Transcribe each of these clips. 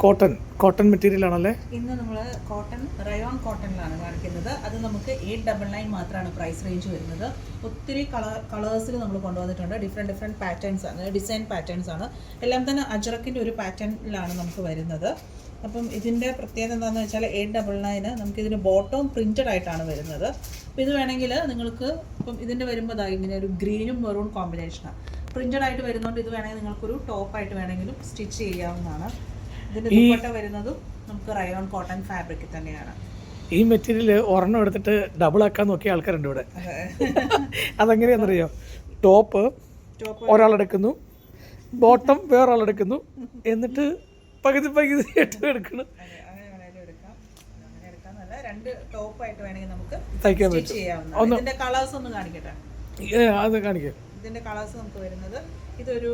Cotton material ആണല്ലേ? ഇന്ന് നമ്മൾ കോട്ടൺ റയോൺ കോട്ടണിലാണ് കാണിക്കുന്നത്. അത് നമുക്ക് 899 മാത്രമാണ് പ്രൈസ് റേഞ്ച് വരുന്നത്. ഒത്തിരി കളേഴ്സിൽ നമ്മൾ കൊണ്ടുവന്നിട്ടുണ്ട്. ഡിഫറെൻറ്റ് പാറ്റേൺസ് ആണ്, ഡിസൈൻ പാറ്റേൺസ് ആണ്. എല്ലാം തന്നെ അജ്രക്കിൻ്റെ ഒരു പാറ്റേണിലാണ് നമുക്ക് വരുന്നത്. അപ്പം ഇതിൻ്റെ പ്രത്യേകത എന്താണെന്ന് വെച്ചാൽ 899 നമുക്കിതിന് ബോട്ടവും പ്രിൻറ്റഡ് ആയിട്ടാണ് വരുന്നത്. അപ്പോൾ ഇത് വേണമെങ്കിൽ നിങ്ങൾക്ക് ഇപ്പം ഇതിൻ്റെ വരുമ്പോൾ ഇങ്ങനെ ഒരു ഗ്രീനും മെറൂൺ കോമ്പിനേഷനാണ്. പ്രിൻറ്റഡ് ആയിട്ട് വരുന്നതുകൊണ്ട് ഇത് വേണമെങ്കിൽ നിങ്ങൾക്കൊരു ടോപ്പായിട്ട് വേണമെങ്കിലും സ്റ്റിച്ച് ചെയ്യാവുന്നതാണ്. ഇതിൻ്റെ ദുപ്പട്ട വരുന്നതും നമുക്ക് റയോൺ കോട്ടൺ ഫാബ്രിക് തന്നെയാണ്. ഈ മെറ്റീരിയൽ ഒരെണ്ണം എടുത്തിട്ട് ഡബിൾ ആക്കാൻ നോക്കിയ ആൾക്കാരുണ്ട് ഇവിടെ. അതെങ്ങനെയാണെന്നറിയോ? ടോപ്പ് ഒരാളെടുക്കുന്നു, ബോട്ടം വേറൊരാളെടുക്കുന്നു, എന്നിട്ട് പകുതി ആയിട്ട് എടുക്കണം. അങ്ങനെ വേണമെങ്കിലും എടുക്കാം. അങ്ങനെ എടുക്കാന്നല്ല, രണ്ട് ടോപ്പായിട്ട് വേണമെങ്കിൽ നമുക്ക് തയ്ക്കാൻ സ്റ്റിച്ച് ചെയ്യാവുന്നതാണ്. ഇതിൻ്റെ കളേഴ്സ് ഒന്ന് കാണിക്കട്ടെ. അത് കാണിക്കാം. ഇതിൻ്റെ കളേഴ്സ് നമുക്ക് വരുന്നത് ഇതൊരു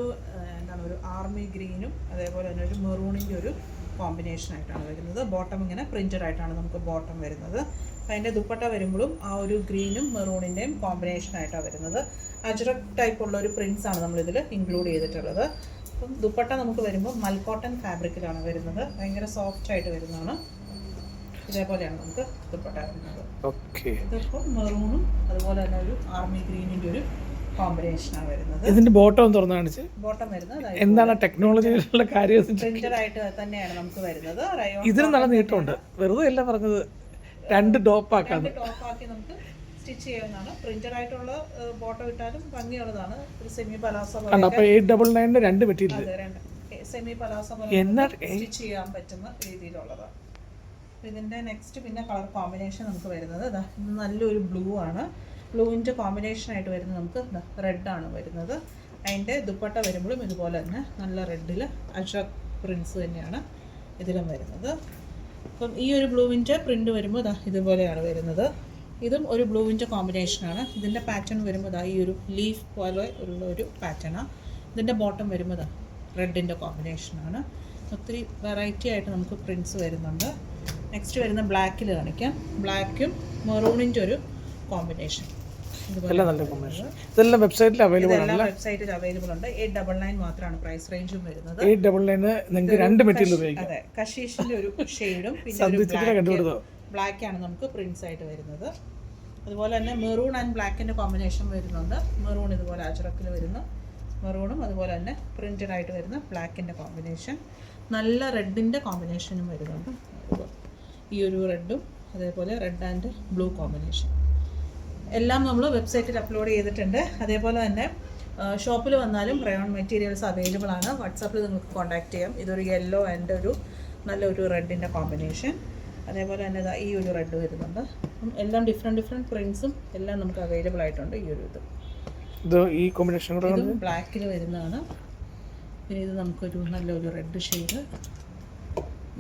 ഒരു ആർമി ഗ്രീനും അതേപോലെ തന്നെ ഒരു മെറൂണിൻ്റെ ഒരു കോമ്പിനേഷനായിട്ടാണ് വരുന്നത്. ബോട്ടം ഇങ്ങനെ പ്രിൻറ്റഡ് ആയിട്ടാണ് നമുക്ക് ബോട്ടം വരുന്നത്. അതിൻ്റെ ദുപ്പട്ട വരുമ്പോഴും ആ ഒരു ഗ്രീനും മെറൂണിൻ്റെയും കോമ്പിനേഷനായിട്ടാണ് വരുന്നത്. അജ്രക് ടൈപ്പുള്ള ഒരു പ്രിൻസാണ് നമ്മളിതിൽ ഇൻക്ലൂഡ് ചെയ്തിട്ടുള്ളത്. അപ്പം ദുപ്പട്ട നമുക്ക് വരുമ്പോൾ മൽക്കോട്ടൺ ഫാബ്രിക്കിലാണ് വരുന്നത്. ഭയങ്കര സോഫ്റ്റ് ആയിട്ട് വരുന്നതാണ്. ഇതേപോലെയാണ് നമുക്ക് ദുപ്പട്ട വരുന്നത്. ഇതിപ്പോൾ മെറൂണും അതുപോലെ തന്നെ ഒരു ആർമി ഗ്രീനിൻ്റെ ഒരു കോമ്പിനേഷനാണ് വരുന്നത്. ഇതിന്റെ ബോട്ടം തുറന്ന് കാണിച്ച്. ബോട്ടം വരുന്നത് എന്താണ് ടെക്നോളജിയിലുള്ള കാര്യം? പ്രിന്റഡ് ആയിട്ട് തന്നെയാണ് നമുക്ക് വരുന്നത്. ഇതിന് നല്ല നീട്ടമുണ്ട്. വെറുതെ അല്ല പറഞ്ഞത്, രണ്ട് ടോപ്പാക്കി നമുക്ക് സ്റ്റിച്ച് ചെയ്യാവുന്നതാണ്. പ്രിന്റഡ് ആയിട്ടുള്ള ബോട്ടം ഇട്ടാലും ഭംഗിയുള്ളതാണ്. ഒരു സെമി പലാസ അപ്പോൾ 899 രണ്ട് മെറ്റീരിയൽ സെമി പലാസ സ്റ്റിച്ച് ചെയ്യാൻ പറ്റുന്ന രീതിയിലുള്ളതാണ്. ഇതിന്റെ നെക്സ്റ്റ് പിന്നെ കളർ കോമ്പിനേഷൻ നമുക്ക് വരുന്നത് ഇത് നല്ലൊരു ബ്ലൂ ആണ്. ബ്ലൂവിൻ്റെ കോമ്പിനേഷനായിട്ട് വരുന്നത് നമുക്ക് റെഡാണ് വരുന്നത്. അതിൻ്റെ ദുപ്പട്ട വരുമ്പോഴും ഇതുപോലെ തന്നെ നല്ല റെഡിൽ അജ്രക് പ്രിൻസ് തന്നെയാണ് ഇതിലും വരുന്നത്. അപ്പം ഈ ഒരു ബ്ലൂവിൻ്റെ പ്രിൻ്റ് വരുമ്പോൾ ഇതുപോലെയാണ് വരുന്നത്. ഇതും ഒരു ബ്ലൂവിൻ്റെ കോമ്പിനേഷനാണ്. ഇതിൻ്റെ പാറ്റേൺ വരുമ്പോൾ ഈ ഒരു ലീഫ് പോലെ ഉള്ള ഒരു പാറ്റേണാണ്. ഇതിൻ്റെ ബോട്ടം വരുമ്പോൾ റെഡിൻ്റെ കോമ്പിനേഷനാണ്. ഒത്തിരി വെറൈറ്റി ആയിട്ട് നമുക്ക് പ്രിൻസ് വരുന്നുണ്ട്. നെക്സ്റ്റ് വരുന്ന ബ്ലാക്കിൽ കാണിക്കാം. ബ്ലാക്കും മെറൂണിൻ്റെ ഒരു കോമ്പിനേഷൻ. ഇതെല്ലാം വെബ്സൈറ്റിൽ അവൈലബിൾ ആണ്. വെബ്സൈറ്റിൽ അവൈലബിൾ ഉണ്ട്. 899 മാത്രമാണ് പ്രൈസ് റേഞ്ചും വരുന്നത്. 899 നിങ്ങൾക്ക് രണ്ട് മെറ്റീരിയൽ ഉപയോഗിക്കാം. അതെ, കഷീഷിന്റെ ഒരു ഷെയ്ഡും പിന്നെ ബ്ലാക്ക് ആണ് നമുക്ക് പ്രിന്റ്സ് ആയിട്ട് വരുന്നത്. അതുപോലെ തന്നെ മെറൂൺ ആൻഡ് ബ്ലാക്കിന്റെ കോമ്പിനേഷൻ വരുന്നുണ്ട്. മെറൂൺ ഇതുപോലെ അജ്രക്കിൽ വരുന്ന മെറൂണും അതുപോലെ തന്നെ പ്രിന്റഡ് ആയിട്ട് വരുന്ന ബ്ലാക്കിന്റെ കോമ്പിനേഷൻ. നല്ല റെഡിന്റെ കോമ്പിനേഷനും വരുന്നുണ്ട്. ഈ ഒരു റെഡും അതേപോലെ റെഡ് ആൻഡ് ബ്ലൂ കോമ്പിനേഷൻ എല്ലാം നമ്മൾ വെബ്സൈറ്റിൽ അപ്ലോഡ് ചെയ്തിട്ടുണ്ട്. അതേപോലെ തന്നെ ഷോപ്പിൽ വന്നാലും റയോൺ മെറ്റീരിയൽസ് അവൈലബിൾ ആണ്. വാട്സാപ്പിൽ നിങ്ങൾക്ക് കോൺടാക്ട് ചെയ്യാം. ഇതൊരു യെല്ലോ ആൻഡ് ഒരു നല്ലൊരു റെഡിൻ്റെ കോമ്പിനേഷൻ. അതേപോലെ തന്നെ ഈ ഒരു റെഡ് വരുന്നുണ്ട്. അപ്പം എല്ലാം ഡിഫറെൻറ്റ് പ്രിൻസും എല്ലാം നമുക്ക് അവൈലബിൾ ആയിട്ടുണ്ട്. ഈ ഒരു ഇത് ഈ കോമ്പിനേഷൻ ബ്ലാക്കിൽ വരുന്നതാണ്. പിന്നെ ഇത് നമുക്കൊരു നല്ലൊരു റെഡ് ഷെയ്ഡ്,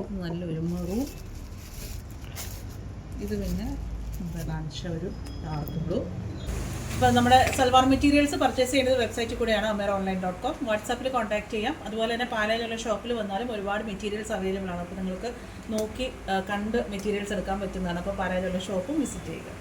ഇത് നല്ലൊരു മെറൂൺ, ഇത് പിന്നെ കാണിച്ച ഒരു ഡാർക്ക് ബ്ലൂ. അപ്പോൾ നമ്മുടെ സൽവാർ മെറ്റീരിയൽസ് പർച്ചേസ് ചെയ്യുന്നത് വെബ്സൈറ്റിൽ കൂടെയാണ് ameronline.com. വാട്സാപ്പിൽ കോൺടാക്ട് ചെയ്യാം. അതുപോലെ തന്നെ പാലയിലുള്ള ഷോപ്പിൽ വന്നാലും ഒരുപാട് മെറ്റീരിയൽസ് അവൈലബിൾ ആണ്. അപ്പോൾ നിങ്ങൾക്ക് നോക്കി കണ്ട് മെറ്റീരിയൽസ് എടുക്കാൻ പറ്റുന്നതാണ്. അപ്പോൾ പാലയിലുള്ള ഷോപ്പും വിസിറ്റ് ചെയ്യുക.